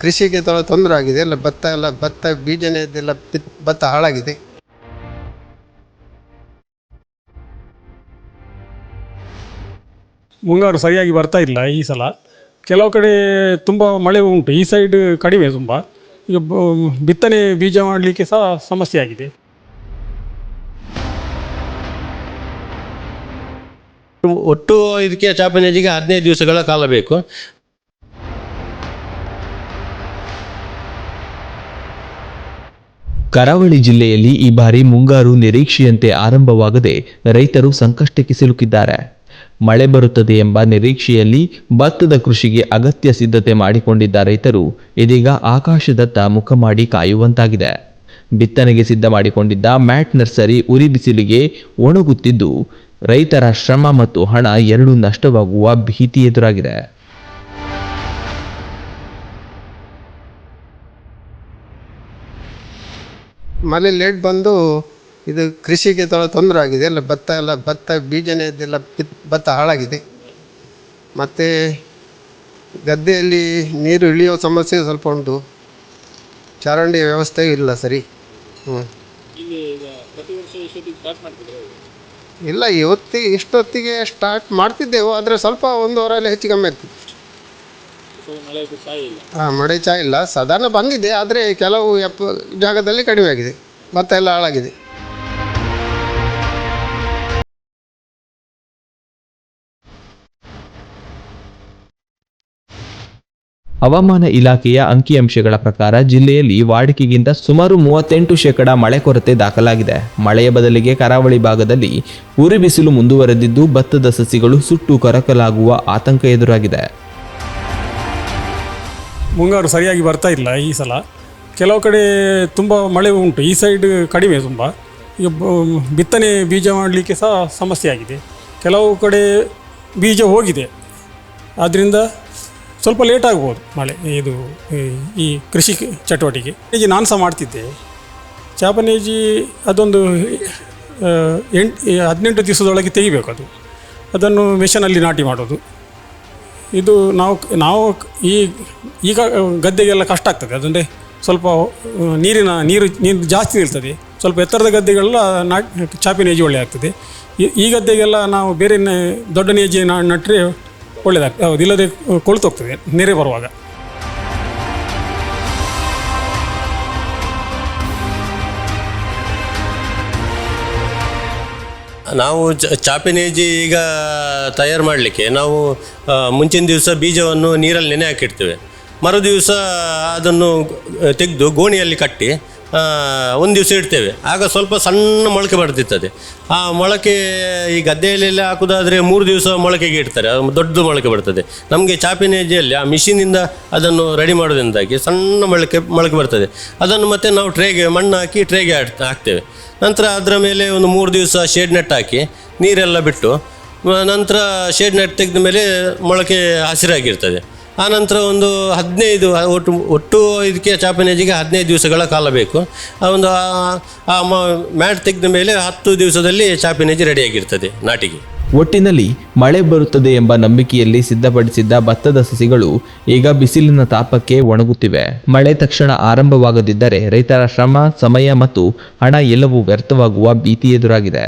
ಕೃಷಿಗೆ ತೊಂದರೆ ಆಗಿದೆ. ಭತ್ತ ಬೀಜನೇ ಇದೆಲ್ಲ ಭತ್ತ ಹಾಳಾಗಿದೆ. ಮುಂಗಾರು ಸರಿಯಾಗಿ ಬರ್ತಾ ಇಲ್ಲ ಈ ಸಲ. ಕೆಲವು ಕಡೆ ತುಂಬ ಮಳೆ ಉಂಟು, ಈ ಸೈಡ್ ಕಡಿಮೆ ತುಂಬ. ಈಗ ಬಿತ್ತನೆ ಬೀಜ ಮಾಡಲಿಕ್ಕೆ ಸಹ ಸಮಸ್ಯೆ ಆಗಿದೆ. ಒಟ್ಟು ಇದಕ್ಕೆ ಚಾಪನೇಜಿಗೆ 15 ದಿವಸಗಳ ಕಾಲ ಬೇಕು. ಕರಾವಳಿ ಜಿಲ್ಲೆಯಲ್ಲಿ ಈ ಬಾರಿ ಮುಂಗಾರು ನಿರೀಕ್ಷೆಯಂತೆ ಆರಂಭವಾಗದೆ ರೈತರು ಸಂಕಷ್ಟಕ್ಕೆ ಸಿಲುಕಿದ್ದಾರೆ. ಮಳೆ ಬರುತ್ತದೆ ಎಂಬ ನಿರೀಕ್ಷೆಯಲ್ಲಿ ಭತ್ತದ ಕೃಷಿಗೆ ಅಗತ್ಯ ಸಿದ್ಧತೆ ಮಾಡಿಕೊಂಡಿದ್ದ ರೈತರು ಇದೀಗ ಆಕಾಶದತ್ತ ಮುಖ ಮಾಡಿ ಕಾಯುವಂತಾಗಿದೆ. ಬಿತ್ತನೆಗೆ ಸಿದ್ಧ ಮಾಡಿಕೊಂಡಿದ್ದ ಮ್ಯಾಟ್ ನರ್ಸರಿ ಉರಿ ಬಿಸಿಲಿಗೆ ಒಣಗುತ್ತಿದ್ದು ರೈತರ ಶ್ರಮ ಮತ್ತು ಹಣ ಎರಡೂ ನಷ್ಟವಾಗುವ ಭೀತಿ ಎದುರಾಗಿದೆ. ಮಳೆ ಲೇಟ್ ಬಂದು ಇದು ಕೃಷಿಗೆ ತೊಂದರೆ ಆಗಿದೆ. ಭತ್ತ ಬೀಜನೇ ಇದೆಲ್ಲ ಭತ್ತ ಹಾಳಾಗಿದೆ. ಮತ್ತು ಗದ್ದೆಯಲ್ಲಿ ನೀರು ಇಳಿಯೋ ಸಮಸ್ಯೆ ಸ್ವಲ್ಪ ಉಂಟು. ಚರಂಡಿ ವ್ಯವಸ್ಥೆ ಇಲ್ಲ ಸರಿ. ಇಲ್ಲ, ಇಷ್ಟೊತ್ತಿಗೆ ಸ್ಟಾರ್ಟ್ ಮಾಡ್ತಿದ್ದೆವು, ಆದರೆ ಸ್ವಲ್ಪ 1 ವಾರಲ್ಲಿ ಹೆಚ್ಚು ಕಮ್ಮಿ ಆಗ್ತಿದೆ. ಮಳೆ ಇಲ್ಲ, ಸಾಧಾರಣ ಬಂದಿದೆ, ಆದರೆ ಕೆಲವು ಜಾಗದಲ್ಲಿ ಕಡಿಮೆ ಆಗಿದೆ. ಭತ್ತ ಎಲ್ಲ ಹಾಳಾಗಿದೆ. ಹವಾಮಾನ ಇಲಾಖೆಯ ಅಂಕಿಅಂಶಗಳ ಪ್ರಕಾರ ಜಿಲ್ಲೆಯಲ್ಲಿ ವಾಡಿಕೆಗಿಂತ ಸುಮಾರು 38% ಮಳೆ ಕೊರತೆ ದಾಖಲಾಗಿದೆ. ಮಳೆಯ ಬದಲಿಗೆ ಕರಾವಳಿ ಭಾಗದಲ್ಲಿ ಉರಿ ಬಿಸಿಲು ಮುಂದುವರೆದಿದ್ದು ಭತ್ತದ ಸಸಿಗಳು ಸುಟ್ಟು ಕರಕಲಾಗುವ ಆತಂಕ ಎದುರಾಗಿದೆ. ಮುಂಗಾರು ಸರಿಯಾಗಿ ಬರ್ತಾ ಇಲ್ಲ ಈ ಸಲ. ಕೆಲವು ಕಡೆ ತುಂಬ ಮಳೆ ಉಂಟು, ಈ ಸೈಡ್ ಕಡಿಮೆ ತುಂಬ. ಈಗ ಬಿತ್ತನೆ ಬೀಜ ಮಾಡಲಿಕ್ಕೆ ಸಹ ಸಮಸ್ಯೆ ಆಗಿದೆ. ಕೆಲವು ಕಡೆ ಬೀಜ ಹೋಗಿದೆ, ಆದ್ದರಿಂದ ಸ್ವಲ್ಪ ಲೇಟ್ ಆಗ್ಬೋದು ಮಳೆ ಇದು ಈ ಕೃಷಿ ಚಟುವಟಿಕೆ. ನಾನು ಸಹ ಮಾಡ್ತಿದ್ದೆ ಚಾಪನೇಜಿ. ಅದೊಂದು 18 ದಿವಸದೊಳಗೆ ತೆಗಿಬೇಕು. ಅದನ್ನು ಮೆಷನಲ್ಲಿ ನಾಟಿ ಮಾಡೋದು. ಇದು ನಾವು ಈಗ ಗದ್ದೆಗೆಲ್ಲ ಕಷ್ಟ ಆಗ್ತದೆ. ಅದಂದರೆ ಸ್ವಲ್ಪ ನೀರು ಜಾಸ್ತಿ ಇರ್ತದೆ. ಸ್ವಲ್ಪ ಎತ್ತರದ ಗದ್ದೆಗೆಲ್ಲ ಚಾಪಿ ನೇಜಿ ಒಳ್ಳೆ ಆಗ್ತದೆ. ಈ ಗದ್ದೆಗೆಲ್ಲ ನಾವು ಬೇರೆ ದೊಡ್ಡ ನೇಜಿ ನಟ್ಟರೆ ಒಳ್ಳೆಯದಾಗ್ತದೆ. ಹೌದು, ಇಲ್ಲದೆ ಕೊಳ್ತೋಗ್ತದೆ ನೆರೆ ಬರುವಾಗ. ನಾವು ಚಾಪಿನೇಜಿ ಈಗ ತಯಾರು ಮಾಡಲಿಕ್ಕೆ ನಾವು ಮುಂಚಿನ ದಿವಸ ಬೀಜವನ್ನು ನೀರಲ್ಲಿ ನೆನೆ ಹಾಕಿಡ್ತೇವೆ. ಮರುದಿವಸ ಅದನ್ನು ತೆಗೆದು ಗೋಣಿಯಲ್ಲಿ ಕಟ್ಟಿ 1 ದಿವಸ ಇಡ್ತೇವೆ. ಆಗ ಸ್ವಲ್ಪ ಸಣ್ಣ ಮೊಳಕೆ ಬರ್ತಿರ್ತದೆ. ಆ ಮೊಳಕೆ ಈ ಗದ್ದೆಯಲ್ಲೆಲ್ಲ ಹಾಕೋದಾದರೆ 3 ದಿವಸ ಮೊಳಕೆಗೆ ಇಡ್ತಾರೆ, ದೊಡ್ಡ ಮೊಳಕೆ ಬರ್ತದೆ. ನಮಗೆ ಚಾಪಿನೇಜಿಯಲ್ಲಿ ಆ ಮಿಷಿನಿಂದ ಅದನ್ನು ರೆಡಿ ಮಾಡೋದ್ರಿಂದಾಗಿ ಸಣ್ಣ ಮೊಳಕೆ ಬರ್ತದೆ. ಅದನ್ನು ಮತ್ತೆ ನಾವು ಟ್ರೇಗೆ ಮಣ್ಣು ಹಾಕಿ ಟ್ರೇಗೆ ಹಾಕ್ತೇವೆ. ನಂತರ ಅದರ ಮೇಲೆ ಒಂದು 3 ದಿವಸ ಶೇಡ್ ನೆಟ್ ಹಾಕಿ ನೀರೆಲ್ಲ ಬಿಟ್ಟು ನಂತರ ಶೇಡ್ ನೆಟ್ ತೆಗೆದ ಮೇಲೆ ಮೊಳಕೆ ಹಸಿರಾಗಿರ್ತದೆ. ಆನಂತರ ಒಂದು 15 ಒಟ್ಟು ಇದಕ್ಕೆ ಚಾಪನೇಜಿಗೆ 15 ದಿವಸಗಳ ಕಾಲ ಬೇಕು. ಒಂದು ಮ್ಯಾಟ್ ತೆಗೆದ ಮೇಲೆ 10 ದಿವಸದಲ್ಲಿ ಚಾಪನೇಜಿ ರೆಡಿಯಾಗಿರ್ತದೆ ನಾಟಿಗೆ. ಒಟ್ಟಿನಲ್ಲಿ ಮಳೆ ಬರುತ್ತದೆ ಎಂಬ ನಂಬಿಕೆಯಲ್ಲಿ ಸಿದ್ಧಪಡಿಸಿದ್ದ ಭತ್ತದ ಸಸಿಗಳು ಈಗ ಬಿಸಿಲಿನ ತಾಪಕ್ಕೆ ಒಣಗುತ್ತಿವೆ. ಮಳೆ ತಕ್ಷಣ ಆರಂಭವಾಗದಿದ್ದರೆ ರೈತರ ಶ್ರಮ, ಸಮಯ ಮತ್ತು ಹಣ ಎಲ್ಲವೂ ವ್ಯರ್ಥವಾಗುವ ಭೀತಿ ಎದುರಾಗಿದೆ.